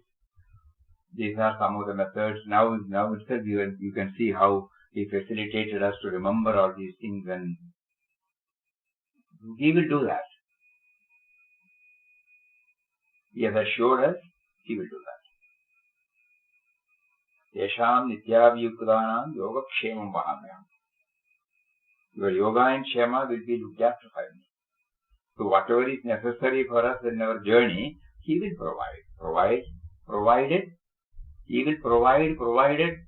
These are some of the methods. Now itself you can see how he facilitated us to remember all these things, and he will do that. He has assured us he will do that. Yesham nityaviyuktanam yogakshemam vahamyam. Your yoga and Shema will be looked after by me. So whatever is necessary for us in our journey, he will provide. Provided. He will provide, provided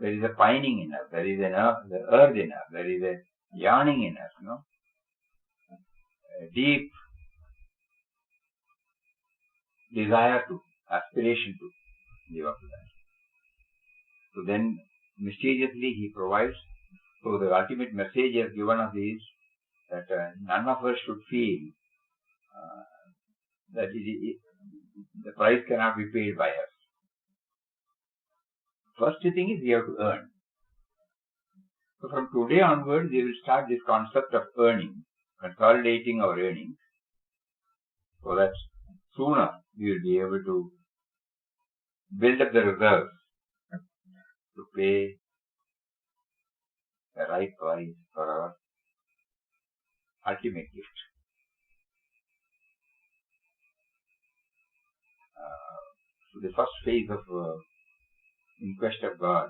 there is a pining in us, there is the earth in us, there is a yearning in us, a deep desire to, aspiration to live up to that. So then mysteriously he provides. So the ultimate message he has given us is that none of us should feel that the price cannot be paid by us. First thing is we have to earn. So from today onwards we will start this concept of earning, consolidating our earnings, so that sooner we will be able to build up the reserves to pay the right price for our ultimate gift. So the first phase of In Quest of God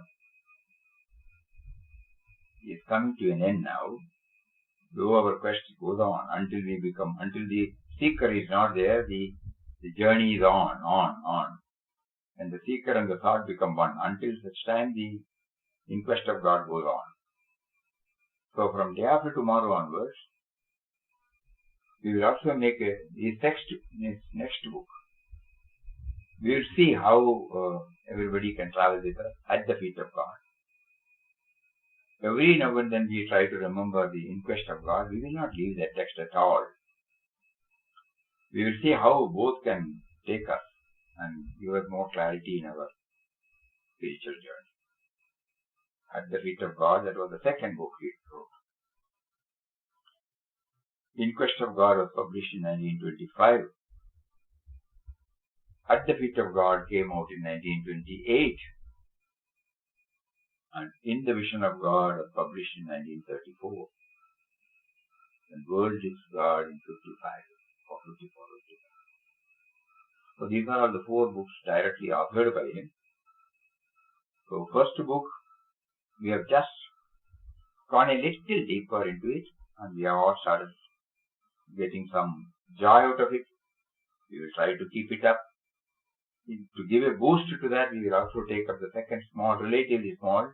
is coming to an end now. Though our quest goes on until the seeker is not there, the journey is on. And the seeker and the thought become one. Until such time the In Quest of God goes on. So from day after tomorrow onwards, we will also make his next book. We will see how everybody can travel with us at the feet of God. Every now and then we try to remember the In Quest of God. We will not leave that text at all. We will see how both can take us and give us more clarity in our spiritual journey. At the feet of God, that was the second book he wrote. In Quest of God was published in 1925. At the Feet of God came out in 1928. And In the Vision of God was published in 1934. And World is God in 55 or 54. So these are all the four books directly authored by him. So first book, we have just gone a little deeper into it, and we have all started getting some joy out of it. We will try to keep it up. To give a boost to that, we will also take up the second small, relatively small,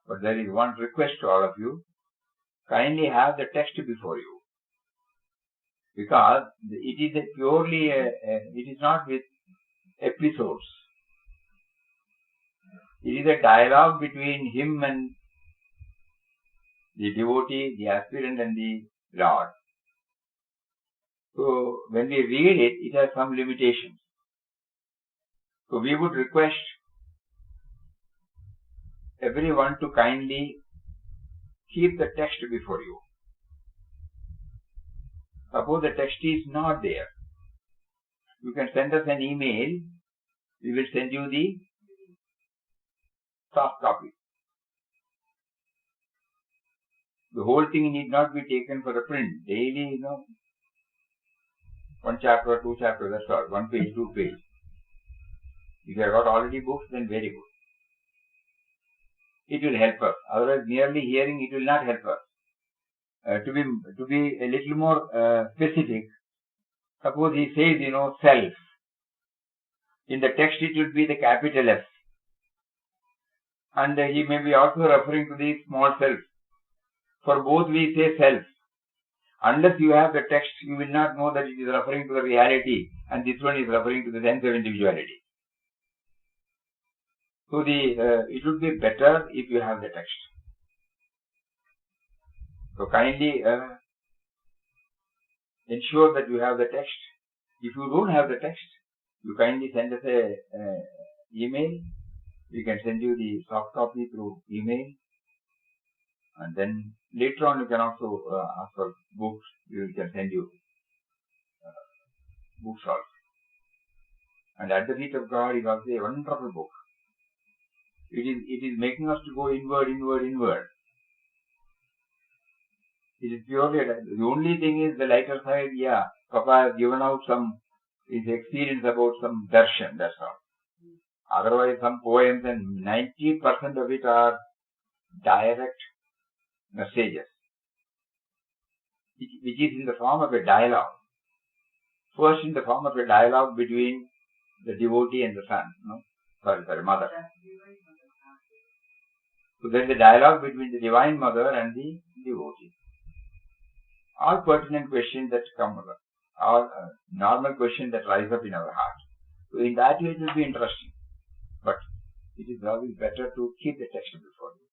but there is one request to all of you. Kindly have the text before you, because it is it is not with episodes. It is a dialogue between him and the devotee, the aspirant and the Lord. So when we read it, it has some limitations. So we would request everyone to kindly keep the text before you. Suppose the text is not there, you can send us an email. We will send you the soft copy. The whole thing need not be taken for a print. Daily, one chapter, two chapters, that's all. 1 page, 2 page. If you have got already books, then very good. It will help us. Otherwise, merely hearing, it will not help us. To be a little more specific, suppose he says, self. In the text, it would be the capital S. And he may be also referring to the small self. For both, we say self. Unless you have the text, you will not know that it is referring to the reality, and this one is referring to the sense of individuality. So it would be better if you have the text. So kindly ensure that you have the text. If you don't have the text, you kindly send us a email. We can send you the soft copy through email. And then later on you can also ask for books. We can send you books also. And At the Feet of God is also a wonderful book. It is making us to go inward. It is purely, the only thing is the lighter side, Papa has given out his experience about some darshan, that's all. Otherwise, some poems, and 90% of it are direct messages, which is in the form of a dialogue. First, in the form of a dialogue between the devotee and the son, mother. So there is a dialogue between the Divine Mother and the devotee. All pertinent questions that come up, all normal questions that rise up in our heart. So in that way it will be interesting. But it is always better to keep the text before you.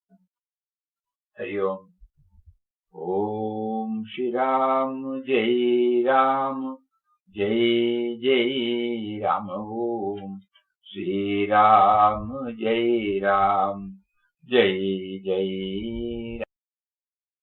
Hari Om. Om Shri Ram Jai Ram Jai Jai Ram. Om Shri Ram Jai Ram Jai Jai Ram.